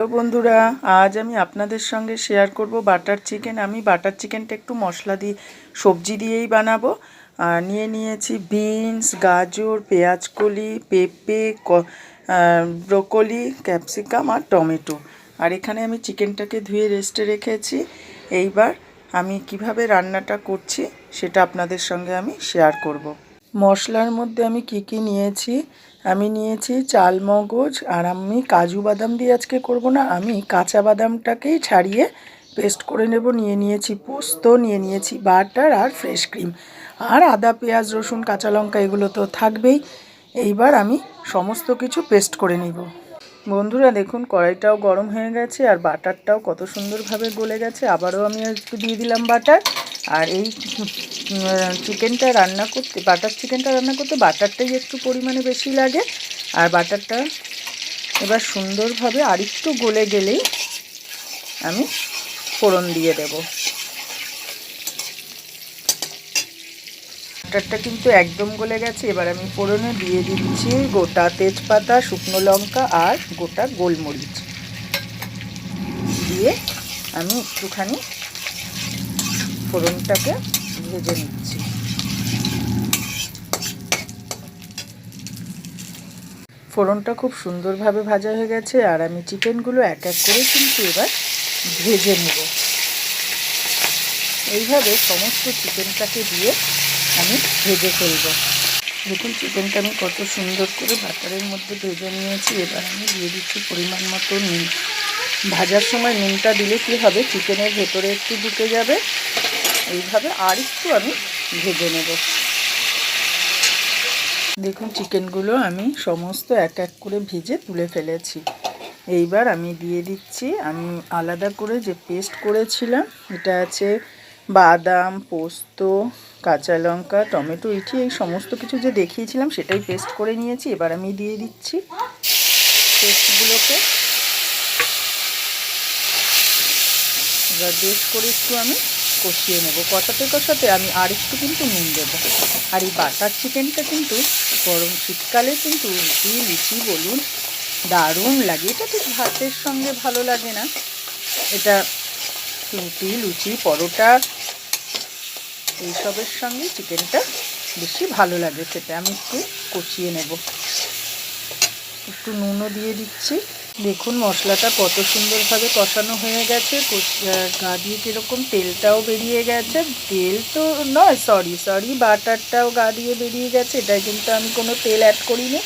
Hello বন্ধুরা, আজ আমি আপনাদের সঙ্গে শেয়ার করব বাটার চিকেন। আমি বাটার চিকেনটা একটু মশলা দিয়ে সবজি দিয়েই বানাবো। আর নিয়েছি বিনস, গাজর, পেঁয়াজকলি, পেঁপে, ব্রোকলি, ক্যাপসিকাম আর টমেটো। আর এখানে আমি চিকেনটাকে ধুয়ে রেস্টে রেখেছি। এইবার আমি কিভাবে রান্নাটা করছি সেটা আপনাদের সঙ্গে আমি শেয়ার করব। মশলার মধ্যে আমি কি নিয়েছি, আমি নিয়েছি চালমগজ, আর আমি কাজু বাদাম দিয়ে আজকে করব না, আমি কাঁচা বাদামটাকেই ছাড়িয়ে পেস্ট করে নেব। নিয়েছি পোস্ত, নিয়েছি বাটার আর ফ্রেশ ক্রিম, আর আদা, পেঁয়াজ, রসুন, কাঁচা লঙ্কা এগুলো তো থাকবেই। এইবার আমি সমস্ত কিছু পেস্ট করে নিব। বন্ধুরা দেখুন, কড়াইটাও গরম হয়ে গেছে আর বাটারটাও কত সুন্দরভাবে গলে গেছে। আবারও আমি একটু দিয়ে দিলাম বাটার। আর এই চিকেনটা রান্না করতে, বাটার চিকেনটা রান্না করতে বাটারটাই একটু পরিমাণে বেশি লাগে। আর বাটারটা এবার সুন্দরভাবে আরেকটু গলে গেলেই আমি ফোড়ন দিয়ে দেব। বাটারটা কিন্তু একদম গলে গেছে। এবার আমি ফোড়নে দিয়ে দিচ্ছি গোটা তেজপাতা, শুকনো লঙ্কা আর গোটা গোলমরিচ দিয়ে আমি একটুখানি ফোড়নটাকে ভেজে নিচ্ছি। ফোড়নটা খুব সুন্দরভাবে ভাজা হয়ে গেছে। আর আমি চিকেনগুলো এক এক করে কিন্তু এবার ভেজে নেব। এইভাবে সমস্ত চিকেনটাকে দিয়ে আমি ভেজে ফেলব। দেখুন চিকেনটা আমি কত সুন্দর করে বাটারের মধ্যে ভেজে নিয়েছি। এবার আমি দিয়ে দিচ্ছি পরিমাণ মতো নুন। ভাজার সময় নুনটা দিলে কী হবে, চিকেনের ভেতরে একটু ঢুকে যাবে। এইভাবে আর একটু আমি ভেজে নেব। দেখুন চিকেনগুলো আমি সমস্ত এক এক করে ভেজে তুলে ফেলেছি। এইবার আমি দিয়ে দিচ্ছি, আমি আলাদা করে যে পেস্ট করেছিলাম, এটা আছে বাদাম, পোস্ত, কাঁচা লঙ্কা, টমেটো, ইটি, এই সমস্ত কিছু যে দেখিয়েছিলাম সেটাই পেস্ট করে নিয়েছি। এবার আমি দিয়ে দিচ্ছি পেস্টগুলোকে। এবার বেশ করে একটু আমি কষিয়ে নেব। কষাতে আমি আর একটু কিন্তু নুন দেবো। আর এই বাটার চিকেনটা কিন্তু গরম শীতকালে কিন্তু রুটি, লুচি বলুন দারুণ লাগে। এটা ঠিক ভাতের সঙ্গে ভালো লাগে না, এটা রুটি, লুচি, পরোটা এইসবের সঙ্গে চিকেনটা বেশি ভালো লাগে খেতে। আমি একটু কষিয়ে নেব, একটু নুনও দিয়ে দিচ্ছি। দেখুন মশলাটা কত সুন্দরভাবে কষানো হয়ে গেছে। গা দিয়ে কীরকম তেলটাও বেরিয়ে গেছে। তেল তো নয়, সরি বাটারটাও গা দিয়ে বেরিয়ে গেছে। এটাই কিন্তু আমি কোনো তেল অ্যাড করিনি।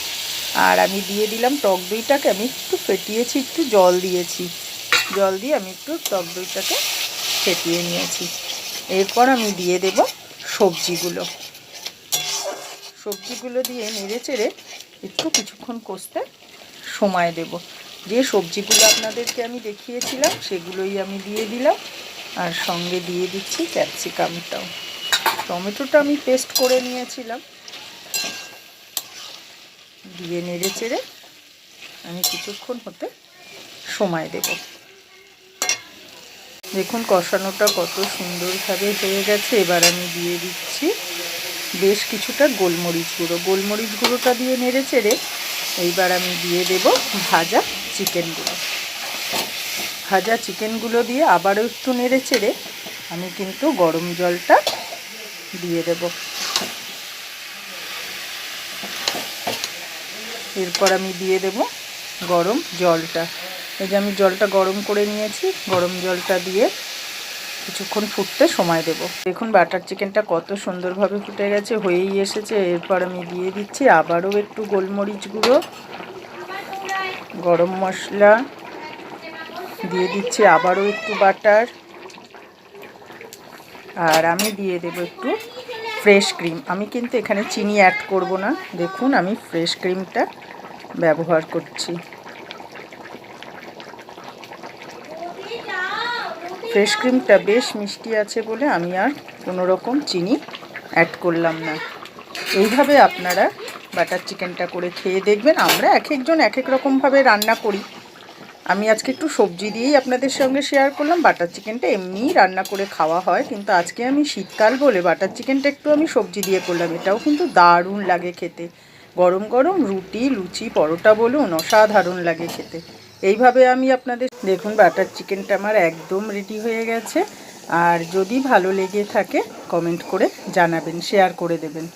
আর আমি দিয়ে দিলাম টক দইটাকে, আমি একটু ফেটিয়েছি, একটু জল দিয়েছি। জল দিয়ে আমি একটু টক দইটাকে ফেটিয়ে নিয়েছি। এরপর আমি দিয়ে দেব সবজিগুলো দিয়ে নেড়ে চেড়ে একটু কিছুক্ষণ কষতে সময় দেব। যে সবজিগুলো আপনাদেরকে আমি দেখিয়েছিলাম সেগুলোই আমি দিয়ে দিলাম। আর সঙ্গে দিয়ে দিচ্ছি ক্যাপসিকামটাও। টমেটোটা আমি পেস্ট করে নিয়েছিলাম। দিয়ে নেড়ে চেড়ে আমি কিছুক্ষণ হতে সময় দেব। দেখুন কষানোটা কত সুন্দরভাবে হয়ে গেছে। এবার আমি দিয়ে দিচ্ছি বেশ কিছুটা গোলমরিচ গুঁড়োটা দিয়ে নেড়ে চেড়ে এইবার আমি দিয়ে দেব ভাজা চিকেনগুলো দিয়ে আবারও একটু নেড়ে চেড়ে আমি কিন্তু গরম জলটা দিয়ে দেব। এরপর আমি দিয়ে দেব গরম জলটা। এই যে আমি জলটা গরম করে নিয়েছি, গরম জলটা দিয়ে কিছুক্ষণ ফুটতে সময় দেব। দেখুন বাটার চিকেনটা কত সুন্দরভাবে ফুটে গেছে, হয়েই এসেছে। এরপর আমি দিয়ে দিচ্ছি আবারও একটু গোলমরিচ গুঁড়ো, গরম মশলা দিয়ে দিচ্ছি, আবারও একটু বাটার, আর আমি দিয়ে দেব একটু ফ্রেশ ক্রিম। আমি কিন্তু এখানে চিনি অ্যাড করব না। দেখুন আমি ফ্রেশ ক্রিমটা ব্যবহার করছি। ফ্রেশ ক্রিমটা বেশ মিষ্টি আছে বলে আমি আর কোনো রকম চিনি অ্যাড করলাম না। এইভাবে আপনারা বাটার চিকেনটা করে খেয়ে দেখবেন। আমরা এক একজন এক এক রকমভাবে রান্না করি। আমি আজকে একটু সবজি দিয়েই আপনাদের সঙ্গে শেয়ার করলাম। বাটার চিকেনটা এমনিই রান্না করে খাওয়া হয়, কিন্তু আজকে আমি শীতকাল বলে বাটার চিকেনটা একটু আমি সবজি দিয়ে করলাম। এটাও কিন্তু দারুণ লাগে খেতে। গরম গরম রুটি, লুচি, পরোটা বলুন অসাধারণ লাগে খেতে। এইভাবে আমি আপনাদের দেখুন বাটার চিকেনটা আমার একদম রেডি হয়ে গেছে। আর যদি ভালো লেগে থাকে কমেন্ট করে জানাবেন, শেয়ার করে দেবেন।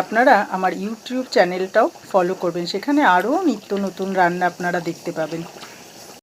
আপনারা আমার ইউটিউব চ্যানেলটাও ফলো করবেন, সেখানে আরও নিত্য নতুন রান্না আপনারা দেখতে পাবেন।